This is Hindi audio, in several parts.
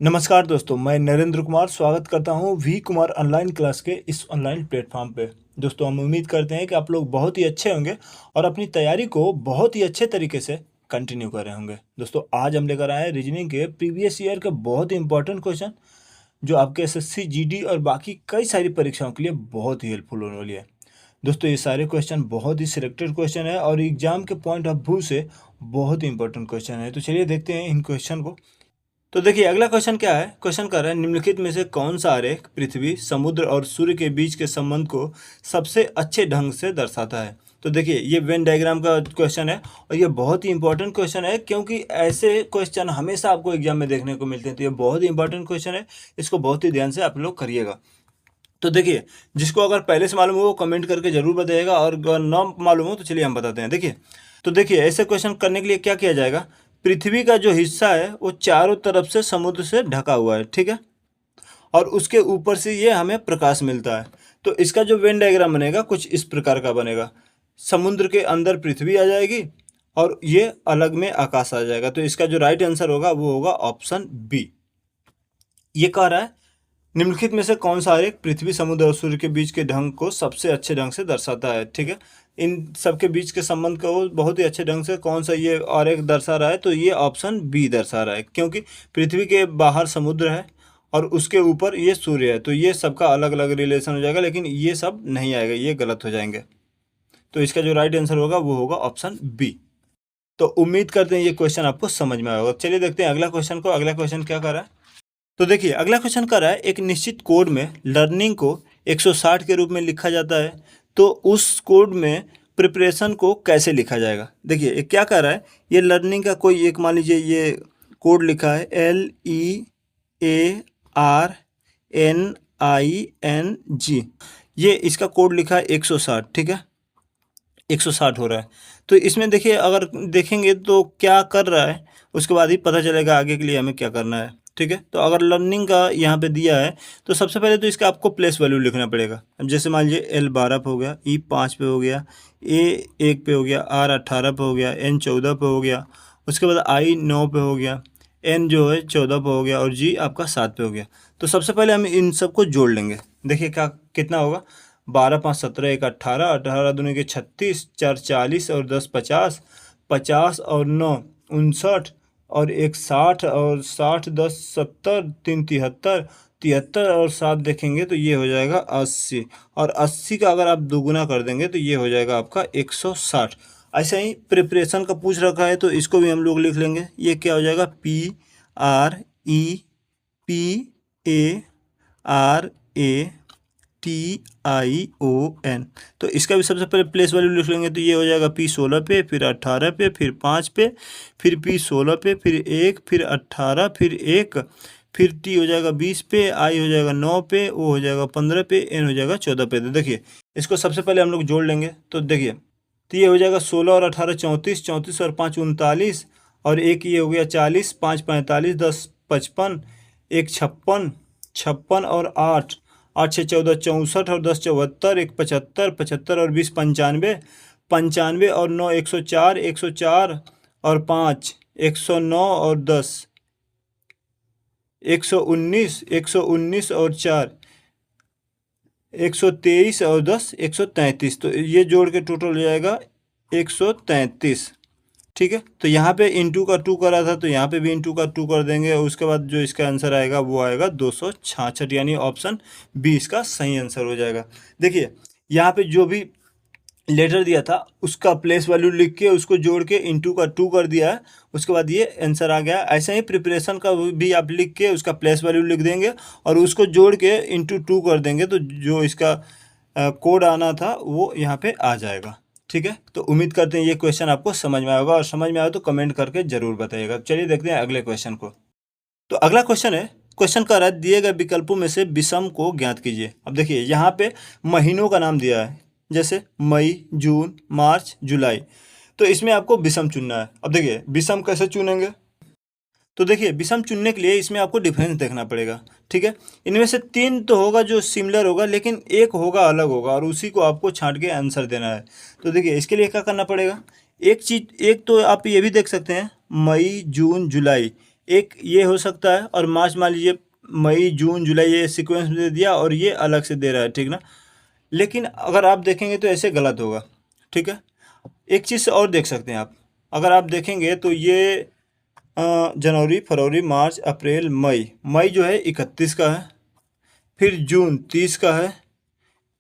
नमस्कार दोस्तों, मैं नरेंद्र कुमार स्वागत करता हूं वी कुमार ऑनलाइन क्लास के इस ऑनलाइन प्लेटफॉर्म पे। दोस्तों, हम उम्मीद करते हैं कि आप लोग बहुत ही अच्छे होंगे और अपनी तैयारी को बहुत ही अच्छे तरीके से कंटिन्यू कर रहे होंगे। दोस्तों, आज हम लेकर आए हैं रीजनिंग के प्रीवियस ईयर के बहुत ही इंपॉर्टेंट क्वेश्चन जो आपके एसएससी, जीडी और बाकी कई सारी परीक्षाओं के लिए बहुत ही हेल्पफुल होने वाली है। दोस्तों, ये सारे क्वेश्चन बहुत ही सिलेक्टेड क्वेश्चन है और एग्जाम के पॉइंट ऑफ व्यू से बहुत ही इंपॉर्टेंट क्वेश्चन है। तो चलिए देखते हैं इन क्वेश्चन को। तो देखिए, अगला क्वेश्चन क्या है। क्वेश्चन कर रहा है, निम्नलिखित में से कौन सा आरेख पृथ्वी, समुद्र और सूर्य के बीच के संबंध को सबसे अच्छे ढंग से दर्शाता है। तो देखिए, ये वेन डायग्राम का क्वेश्चन है और ये बहुत ही इंपॉर्टेंट क्वेश्चन है क्योंकि ऐसे क्वेश्चन हमेशा आपको एग्जाम में देखने को मिलते हैं। तो ये बहुत ही इंपॉर्टेंट क्वेश्चन है, इसको बहुत ही ध्यान से आप लोग करिएगा। तो देखिए, जिसको अगर पहले से मालूम हो वो कमेंट करके जरूर बताइएगा और अगर न मालूम हो तो चलिए हम बताते हैं। देखिए, तो देखिए, ऐसे क्वेश्चन करने के लिए क्या किया जाएगा। पृथ्वी का जो हिस्सा है वो चारों तरफ से समुद्र से ढका हुआ है, ठीक है, और उसके ऊपर से ये हमें प्रकाश मिलता है। तो इसका जो वेन डायग्राम बनेगा कुछ इस प्रकार का बनेगा। समुद्र के अंदर पृथ्वी आ जाएगी और ये अलग में आकाश आ जाएगा। तो इसका जो राइट आंसर होगा वो होगा ऑप्शन बी। ये कह रहा है, निम्नलिखित में से कौन सा आरेख पृथ्वी, समुद्र और सूर्य के बीच के ढंग को सबसे अच्छे ढंग से दर्शाता है। ठीक है, इन सबके बीच के संबंध को बहुत ही अच्छे ढंग से कौन सा ये आरेख दर्शा रहा है। तो ये ऑप्शन बी दर्शा रहा है, क्योंकि पृथ्वी के बाहर समुद्र है और उसके ऊपर ये सूर्य है। तो ये सबका अलग अलग रिलेशन हो जाएगा, लेकिन ये सब नहीं आएगा, ये गलत हो जाएंगे। तो इसका जो राइट आंसर होगा वो होगा ऑप्शन बी। तो उम्मीद करते हैं ये क्वेश्चन आपको समझ में आया होगा। चलिए देखते हैं अगला क्वेश्चन को। अगला क्वेश्चन क्या कर रहा है। तो देखिए, अगला क्वेश्चन कर रहा है, एक निश्चित कोड में लर्निंग को 160 के रूप में लिखा जाता है, तो उस कोड में प्रिपरेशन को कैसे लिखा जाएगा। देखिए, ये क्या कर रहा है, ये लर्निंग का कोई एक, मान लीजिए ये कोड लिखा है LEARNING, ये इसका कोड लिखा है 160, ठीक है, 160 हो रहा है। तो इसमें देखिए, अगर देखेंगे तो क्या कर रहा है उसके बाद ही पता चलेगा आगे के लिए हमें क्या करना है। ठीक है, तो अगर लर्निंग का यहाँ पे दिया है तो सबसे पहले तो इसका आपको प्लेस वैल्यू लिखना पड़ेगा। अब जैसे मान लीजिए L12 पे हो गया, E5 पे हो गया, A1 पे हो गया, R18 पे हो गया, N14 पे हो गया, उसके बाद I9 पे हो गया, N जो है 14 पे हो गया और G आपका 7 पे हो गया। तो सबसे पहले हम इन सबको जोड़ लेंगे। देखिए क्या कितना होगा, 12 5 17 1 18, 18 दूनी के 36, 4 40 और 10 50, 50 और 9 59 और 1 60 और 60 10 70, 3 73, 73 और 7 देखेंगे तो ये हो जाएगा 80, और 80 का अगर आप दोगुना कर देंगे तो ये हो जाएगा आपका 160। ऐसे ही प्रिपरेशन का पूछ रखा है तो इसको भी हम लोग लिख लेंगे। ये क्या हो जाएगा, PREPARATION। तो इसका भी सबसे पहले प्लेस वैल्यू लिख लेंगे। तो ये हो जाएगा P16 पे, फिर 18 पे, फिर 5 पे, फिर P16 पे, फिर 1, फिर 18, फिर 1, फिर T हो जाएगा 20 पे, I हो जाएगा 9 पे, O हो जाएगा 15 पे, N हो जाएगा 14 पे। तो देखिए, इसको सबसे पहले हम लोग जोड़ लेंगे। तो देखिए, तो ये हो जाएगा 16 और 18 34, 34 और 5 39, और एक ये हो गया 40, 5 45, 10 55, 1 56, 56 और 8 8 6 14 64 और 10 74, 1 75, 75 और 20 95, 95 और 9 104, 104 और 5 109 और 10 119, 119 और 4 123 और 10 133। तो ये जोड़ के टोटल हो जाएगा 133। ठीक है, तो यहाँ पे इंटू का 2 करा था तो यहाँ पे भी इंटू का 2 कर देंगे, और उसके बाद जो इसका आंसर आएगा वो आएगा 266, यानी ऑप्शन बी इसका सही आंसर हो जाएगा। देखिए, यहाँ पे जो भी लेटर दिया था उसका प्लेस वैल्यू लिख के उसको जोड़ के इंटू का 2 कर दिया है, उसके बाद ये आंसर आ गया। ऐसे ही प्रिपरेशन का भी आप लिख के उसका प्लेस वैल्यू लिख देंगे और उसको जोड़ के इंटू 2 कर देंगे, तो जो इसका कोड आना था वो यहाँ पे आ जाएगा। ठीक है, तो उम्मीद करते हैं ये क्वेश्चन आपको समझ में आएगा, और समझ में आए तो कमेंट करके जरूर बताइएगा। चलिए देखते हैं अगले क्वेश्चन को। तो अगला क्वेश्चन है, क्वेश्चन का रहा है, दिए गए विकल्पों में से विषम को ज्ञात कीजिए। अब देखिए, यहाँ पे महीनों का नाम दिया है, जैसे मई, जून, मार्च, जुलाई। तो इसमें आपको विषम चुनना है। अब देखिए, विषम कैसे चुनेंगे। तो देखिए, विषम चुनने के लिए इसमें आपको डिफरेंस देखना पड़ेगा। ठीक है, इनमें से 3 तो होगा जो सिमिलर होगा, लेकिन एक होगा अलग होगा, और उसी को आपको छांट के आंसर देना है। तो देखिए, इसके लिए क्या करना पड़ेगा, एक चीज, एक तो आप ये भी देख सकते हैं, मई, जून, जुलाई, एक ये हो सकता है, और मार्च मान लीजिए मई जून जुलाई ये सीक्वेंस में दे दिया और ये अलग से दे रहा है, ठीक ना। लेकिन अगर आप देखेंगे तो ऐसे गलत होगा, ठीक है। एक चीज़ और देख सकते हैं आप, अगर आप देखेंगे तो ये जनवरी फरवरी मार्च अप्रैल मई, मई जो है 31 का है, फिर जून 30 का है,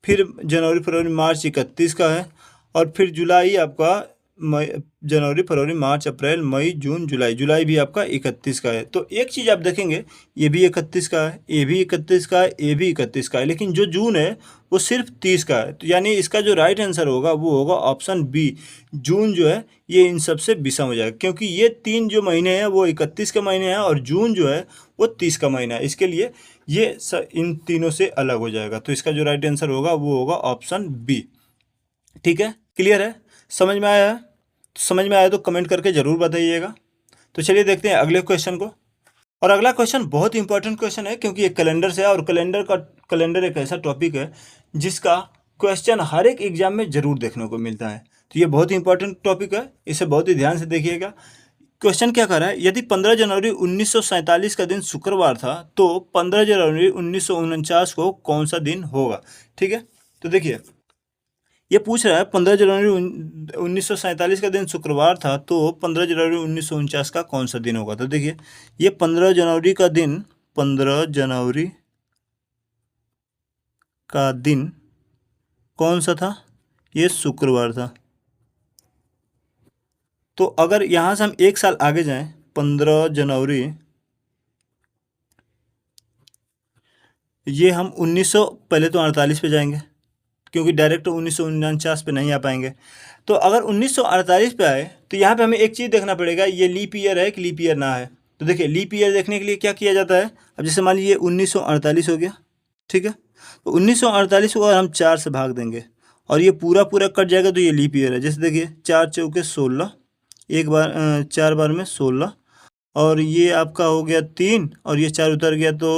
फिर जनवरी फरवरी मार्च 31 का है, और फिर जुलाई आपका मई जनवरी फरवरी मार्च अप्रैल मई जून जुलाई, जुलाई भी आपका 31 का है। तो एक चीज़ आप देखेंगे, ये भी 31 का है, ये भी 31 का है, ये भी 31 का है, लेकिन जो जून है वो सिर्फ 30 का है। तो यानी इसका जो राइट आंसर होगा वो होगा ऑप्शन बी, जून जो है ये इन सबसे विषम हो जाएगा, क्योंकि ये 3 जो महीने हैं वो 31 के महीने हैं और जून जो है वो 30 का महीना है। इसके लिए ये इन तीनों से अलग हो जाएगा। तो इसका जो राइट आंसर होगा वो होगा ऑप्शन बी। ठीक है, क्लियर है, समझ में आया है? तो समझ में आया तो कमेंट करके ज़रूर बताइएगा। तो चलिए देखते हैं अगले क्वेश्चन को। और अगला क्वेश्चन बहुत इंपॉर्टेंट क्वेश्चन है, क्योंकि ये कैलेंडर से है, और कैलेंडर एक ऐसा टॉपिक है जिसका क्वेश्चन हर एक एग्जाम में ज़रूर देखने को मिलता है। तो ये बहुत इंपॉर्टेंट टॉपिक है, इसे बहुत ही ध्यान से देखिएगा। क्वेश्चन क्या कर रहा है, यदि 15 जनवरी 1947 का दिन शुक्रवार था तो 15 जनवरी 1949 को कौन सा दिन होगा। ठीक है, तो देखिए ये पूछ रहा है 15 जनवरी 1947 का दिन शुक्रवार था तो 15 जनवरी 1949 का कौन सा दिन होगा। तो देखिए ये 15 जनवरी का दिन, 15 जनवरी का दिन कौन सा था, ये शुक्रवार था। तो अगर यहाँ से हम एक साल आगे जाएं, 15 जनवरी, ये हम 1900 पहले तो 48 पे जाएंगे, क्योंकि डायरेक्ट 1949 पे नहीं आ पाएंगे। तो अगर 1948 पे आए तो यहाँ पे हमें एक चीज़ देखना पड़ेगा, ये लीप ईयर है कि लीप ईयर ना है। तो देखिए लीप ईयर देखने के लिए क्या किया जाता है, अब जैसे मान लीजिए 1948 हो गया, ठीक है, तो 1948 को अगर हम 4 से भाग देंगे और ये पूरा पूरा कट जाएगा तो ये लीप ईयर है। जैसे देखिए 4 चौके 16, एक बार 4 बार में 16, और ये आपका हो गया 3, और ये 4 उतर गया तो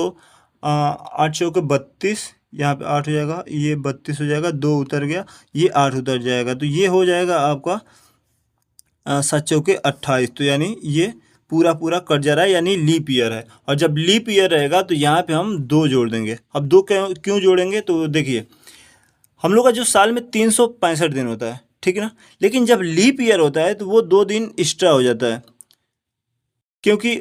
8 चौके 32, यहाँ पे 8 हो जाएगा, ये 32 हो जाएगा, 2 उतर गया, ये 8 उतर जाएगा, तो ये हो जाएगा आपका 7 चौके 28। तो यानी ये पूरा पूरा कट जा रहा है, यानी लीप ईयर है। और जब लीप ईयर रहेगा तो यहाँ पे हम 2 जोड़ देंगे। अब 2 क्यों जोड़ेंगे, तो देखिए हम लोग का जो साल में 365 दिन होता है, ठीक है ना, लेकिन जब लीप ईयर होता है तो वो 2 दिन एक्स्ट्रा हो जाता है, क्योंकि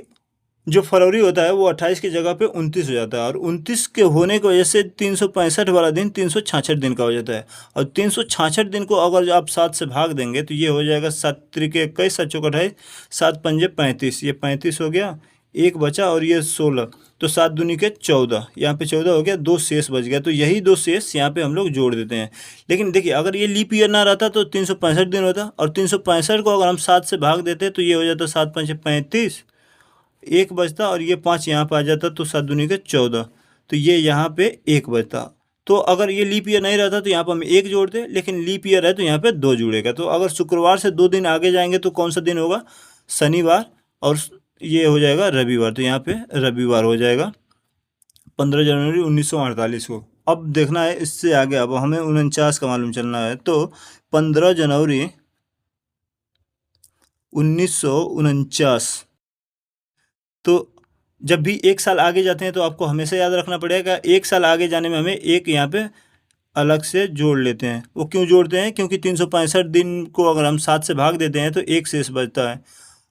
जो फरवरी होता है वो 28 की जगह पे 29 हो जाता है, और 29 के होने की वजह से 365 वाला दिन 366 दिन का हो जाता है। और 366 दिन को अगर आप 7 से भाग देंगे तो ये हो जाएगा 7 त्रिके 21, 7 चौके 28, 7 पंजे 35, ये 35 हो गया, एक बचा, और ये 16, तो 7 दूनी के 14, यहाँ पे 14 हो गया, 2 शेष बच गया। तो यही 2 शेष यहाँ पे हम लोग जोड़ देते हैं। लेकिन देखिए अगर ये लीप ईयर ना रहता तो 365 दिन होता, और 365 को अगर हम 7 से भाग देते तो ये हो जाता 7 पंजे 35, एक बचता, और ये 5 यहाँ पर आ जाता, तो 7 दूनी के 14, तो ये यहाँ पे एक बचता। तो अगर ये लीप ईयर नहीं रहता तो यहाँ पर हम एक जोड़ते, लेकिन लीप ईयर है तो यहाँ पे 2 जुड़ेगा। तो अगर शुक्रवार से 2 दिन आगे जाएंगे तो कौन सा दिन होगा, शनिवार, और ये हो जाएगा रविवार, तो यहाँ पे रविवार हो जाएगा 15 जनवरी 1948 को। अब देखना है इससे आगे, अब हमें 49 का मालूम चलना है। तो 15 जनवरी 1949, तो जब भी एक साल आगे जाते हैं तो आपको हमेशा याद रखना पड़ेगा, एक साल आगे जाने में हमें एक यहाँ पे अलग से जोड़ लेते हैं। वो क्यों जोड़ते हैं, क्योंकि 365 दिन को अगर हम 7 से भाग देते हैं तो एक शेष बचता है।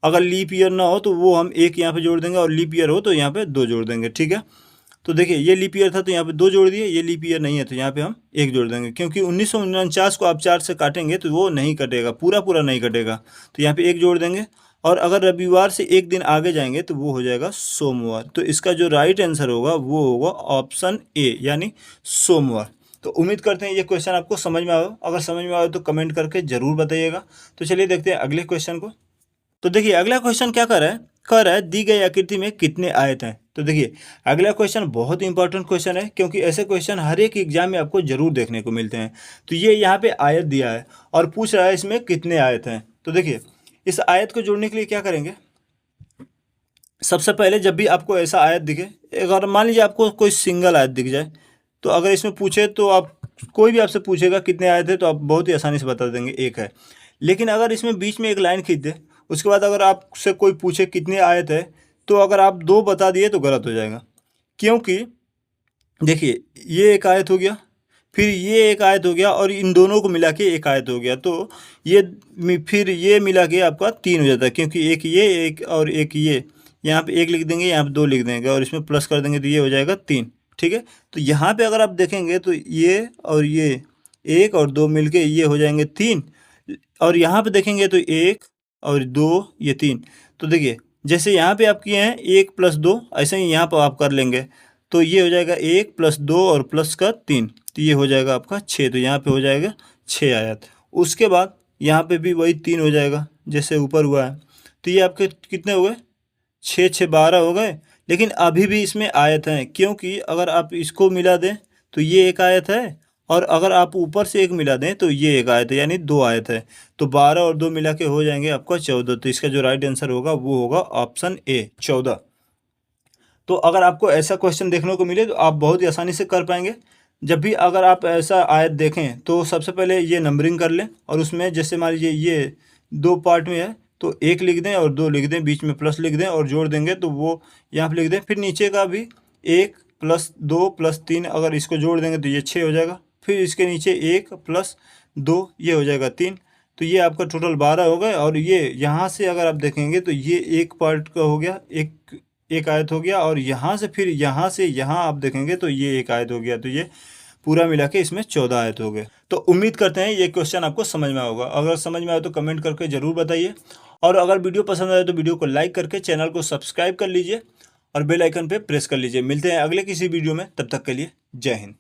अगर लीप ईयर ना हो तो वो हम एक यहाँ पे जोड़ देंगे, और लीप ईयर हो तो यहाँ पे 2 जोड़ देंगे, ठीक है। तो देखिए ये लीप ईयर था तो यहाँ पे 2 जोड़ दिए, ये लीप ईयर नहीं है तो यहाँ पे हम 1 जोड़ देंगे, क्योंकि 1949 को आप 4 से काटेंगे तो वो नहीं कटेगा, पूरा पूरा नहीं कटेगा, तो यहाँ पे 1 जोड़ देंगे। और अगर रविवार से एक दिन आगे जाएंगे तो वो हो जाएगा सोमवार। तो इसका जो राइट आंसर होगा वो होगा ऑप्शन ए, यानी सोमवार। तो उम्मीद करते हैं ये क्वेश्चन आपको समझ में आया। अगर समझ में आया तो कमेंट करके ज़रूर बताइएगा। तो चलिए देखते हैं अगले क्वेश्चन को। तो देखिए अगला क्वेश्चन क्या कह रहा है दी गई आकृति में कितने आयत हैं। तो देखिए अगला क्वेश्चन बहुत इंपॉर्टेंट क्वेश्चन है, क्योंकि ऐसे क्वेश्चन हर एक एग्जाम में आपको जरूर देखने को मिलते हैं। तो ये यहाँ पे आयत दिया है और पूछ रहा है इसमें कितने आयत हैं। तो देखिए इस आयत को जोड़ने के लिए क्या करेंगे, सबसे पहले जब भी आपको ऐसा आयत दिखे, अगर मान लीजिए आपको कोई सिंगल आयत दिख जाए, तो अगर इसमें पूछे तो आप, कोई भी आपसे पूछेगा कितने आयत है तो आप बहुत ही आसानी से बता देंगे एक है। लेकिन अगर इसमें बीच में एक लाइन खींच दे, उसके बाद अगर आपसे कोई पूछे कितने आयत है, तो अगर आप 2 बता दिए तो गलत हो जाएगा, क्योंकि देखिए ये एक आयत हो गया, फिर ये एक आयत हो गया और इन दोनों को मिला के एक आयत हो गया, तो ये फिर ये मिला के आपका 3 हो जाता है, क्योंकि एक ये एक और एक ये, यहाँ पे 1 लिख देंगे, यहाँ पे 2 लिख देंगे और इसमें प्लस कर देंगे तो ये हो जाएगा 3। ठीक है, तो यहाँ पे अगर आप देखेंगे तो ये और ये 1 और 2 मिलके ये हो जाएंगे 3, और यहाँ पे देखेंगे तो 1 और 2 ये 3। तो देखिए जैसे यहाँ पे आप किए हैं 1 + 2, ऐसे ही यहाँ पर आप कर लेंगे, तो ये हो जाएगा 1 + 2 और प्लस का 3, तो ये हो जाएगा आपका 6। तो यहाँ पे हो जाएगा 6 आयत। उसके बाद यहाँ पे भी वही 3 हो जाएगा जैसे ऊपर हुआ है, तो ये आपके कितने हो गए, 6 6 12 हो गए। लेकिन अभी भी इसमें आयत हैं, क्योंकि अगर आप इसको मिला दें तो ये एक आयत है, और अगर आप ऊपर से एक मिला दें तो ये एक आयत है, यानी 2 आयत है। तो 12 और 2 मिला के हो जाएंगे आपका 14। तो इसका जो राइट आंसर होगा वो होगा ऑप्शन ए 14। तो अगर आपको ऐसा क्वेश्चन देखने को मिले तो आप बहुत ही आसानी से कर पाएंगे। जब भी अगर आप ऐसा आयत देखें तो सबसे पहले ये नंबरिंग कर लें, और उसमें जैसे मान लीजिए ये 2 पार्ट में है तो 1 लिख दें और 2 लिख दें, बीच में प्लस लिख दें और जोड़ देंगे तो वो यहाँ पे लिख दें। फिर नीचे का भी 1 + 2 + 3, अगर इसको जोड़ देंगे तो ये 6 हो जाएगा। फिर इसके नीचे 1 + 2 ये हो जाएगा 3। तो ये आपका टोटल 12 हो गए। और ये यहाँ से अगर आप देखेंगे तो ये एक पार्ट का हो गया, एक आयत हो गया, और यहाँ से फिर यहाँ से यहाँ आप देखेंगे तो ये एक आयत हो गया। तो ये पूरा मिला के इसमें 14 आयत हो गए। तो उम्मीद करते हैं ये क्वेश्चन आपको समझ में होगा। अगर समझ में आए तो कमेंट करके ज़रूर बताइए, और अगर वीडियो पसंद आए तो वीडियो को लाइक करके चैनल को सब्सक्राइब कर लीजिए और बेल आइकन पे प्रेस कर लीजिए। मिलते हैं अगले किसी वीडियो में, तब तक के लिए जय हिंद।